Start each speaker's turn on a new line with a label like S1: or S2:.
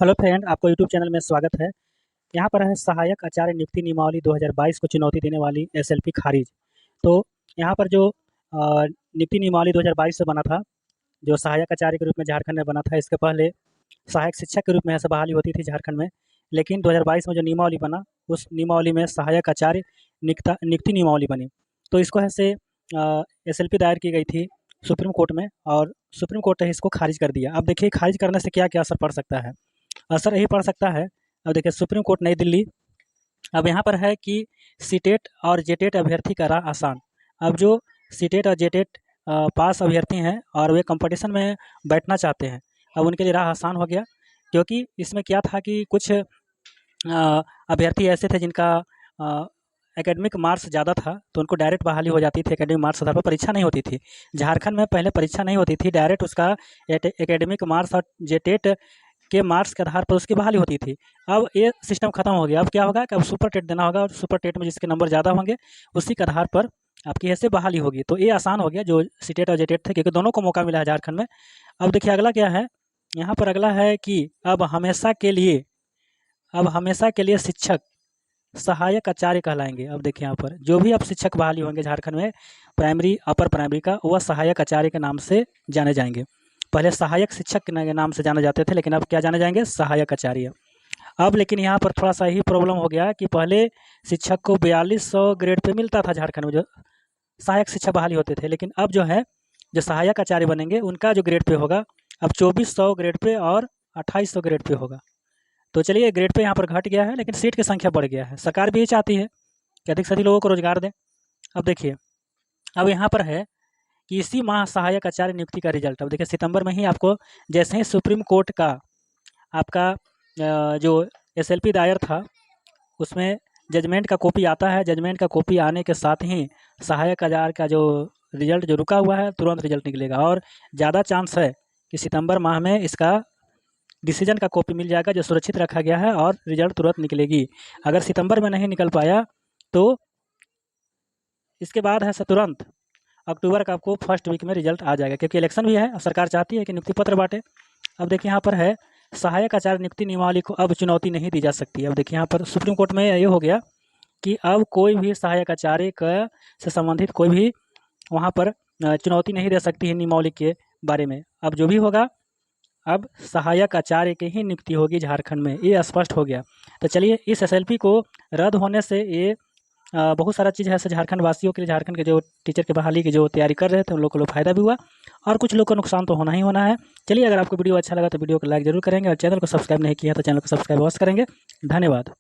S1: Hello friend, आपको YouTube channel में स्वागत है। यहाँ पर है सहायक आचार्य नियुक्ति नियमावली 2022 को चुनौती देने वाली एसएलपी खारिज। तो यहाँ पर जो नियुक्ति नियमावली 2022 से बना था, जो सहायक आचार्य के रूप में झारखंड में बना था, इसके पहले सहायक शिक्षक के रूप में ऐसे बहाली होती थी झारखंड में। लेकिन 2022 में जो नियमावली बना, उस नियमावली में सहायक आचार्य नियुक्ति नियमावली बनी। तो इसको ऐसे एसएलपी दायर की गई थी सुप्रीम कोर्ट में, और सुप्रीम कोर्ट ने इसको खारिज कर दिया। अब देखिए खारिज करने से क्या क्या असर पड़ सकता है। असर यही पड़ सकता है। अब देखिए सुप्रीम कोर्ट नई दिल्ली, अब यहाँ पर है कि सीटेट और जेटेट अभ्यर्थी का राह आसान। अब जो सीटेट और जेटेट पास अभ्यर्थी हैं और वे कंपटीशन में बैठना चाहते हैं, अब उनके लिए राह आसान हो गया। क्योंकि इसमें क्या था कि कुछ अभ्यर्थी ऐसे थे जिनका एकेडमिक मार्क्स ज़्यादा था, तो उनको डायरेक्ट बहाली हो जाती थी। एकेडमिक मार्क्स आधार पर परीक्षा नहीं होती थी। झारखंड में पहले परीक्षा नहीं होती थी, डायरेक्ट उसका एकेडमिक मार्क्स और जेटेट के मार्क्स के आधार पर उसकी बहाली होती थी। अब ये सिस्टम खत्म हो गया। अब क्या होगा कि अब सुपर टेट देना होगा, और सुपर टेट में जिसके नंबर ज़्यादा होंगे उसी के आधार पर आपकी ऐसे बहाली होगी। तो ये आसान हो गया जो सीटेट और जेटेट थे, क्योंकि दोनों को मौका मिला है झारखंड में। अब देखिए अगला क्या है। यहाँ पर अगला है कि अब हमेशा के लिए शिक्षक सहायक आचार्य कहलाएंगे। अब देखिए यहाँ पर जो भी अब शिक्षक बहाली होंगे झारखंड में, प्राइमरी अपर प्राइमरी का, वह सहायक आचार्य के नाम से जाने जाएंगे। पहले सहायक शिक्षक के नाम से जाने जाते थे, लेकिन अब क्या जाने जाएंगे, सहायक आचार्य। अब लेकिन यहाँ पर थोड़ा सा ही प्रॉब्लम हो गया कि पहले शिक्षक को 4200 ग्रेड पे मिलता था झारखंड में, जो सहायक शिक्षक बहाली होते थे। लेकिन अब जो है, जो सहायक आचार्य बनेंगे उनका जो ग्रेड पे होगा, अब 2400 ग्रेड पे और 2800 ग्रेड पे होगा। तो चलिए ग्रेड पे यहाँ पर घट गया है, लेकिन सीट की संख्या बढ़ गया है। सरकार भी ये चाहती है कि अधिक से अधिक लोगों को रोजगार दें। अब देखिए, अब यहाँ पर है कि इसी माह सहायक आचार्य नियुक्ति का रिजल्ट, अब देखिए सितंबर में ही आपको, जैसे ही सुप्रीम कोर्ट का आपका जो एसएलपी दायर था उसमें जजमेंट का कॉपी आता है, जजमेंट का कॉपी आने के साथ ही सहायक आचार्य का जो रिजल्ट जो रुका हुआ है तुरंत रिजल्ट निकलेगा। और ज़्यादा चांस है कि सितंबर माह में इसका डिसीजन का कॉपी मिल जाएगा, जो सुरक्षित रखा गया है, और रिजल्ट तुरंत निकलेगी। अगर सितंबर में नहीं निकल पाया तो इसके बाद है तुरंत अक्टूबर का आपको फर्स्ट वीक में रिजल्ट आ जाएगा, क्योंकि इलेक्शन भी है और सरकार चाहती है कि नियुक्ति पत्र बांटे। अब देखिए यहाँ पर है सहायक आचार्य नियुक्ति नियमावली को अब चुनौती नहीं दी जा सकती। अब देखिए यहाँ पर सुप्रीम कोर्ट में ये हो गया कि अब कोई भी सहायक आचार्य का से संबंधित कोई भी वहाँ पर चुनौती नहीं दे सकती है नियमावली के बारे में। अब जो भी होगा, अब सहायक आचार्य की ही नियुक्ति होगी झारखंड में, ये स्पष्ट हो गया। तो चलिए इस एसएलपी को रद्द होने से ये बहुत सारा चीज़ है ऐसे झारखंड वासियों के लिए, झारखंड के जो टीचर की बहाली की जो तैयारी कर रहे थे उन लोगों को फ़ायदा भी हुआ, और कुछ लोग को नुकसान तो होना ही होना है। चलिए अगर आपको वीडियो अच्छा लगा तो वीडियो को लाइक ज़रूर करेंगे, और चैनल को सब्सक्राइब नहीं किया तो चैनल को सब्सक्राइब अवश्य करेंगे। धन्यवाद।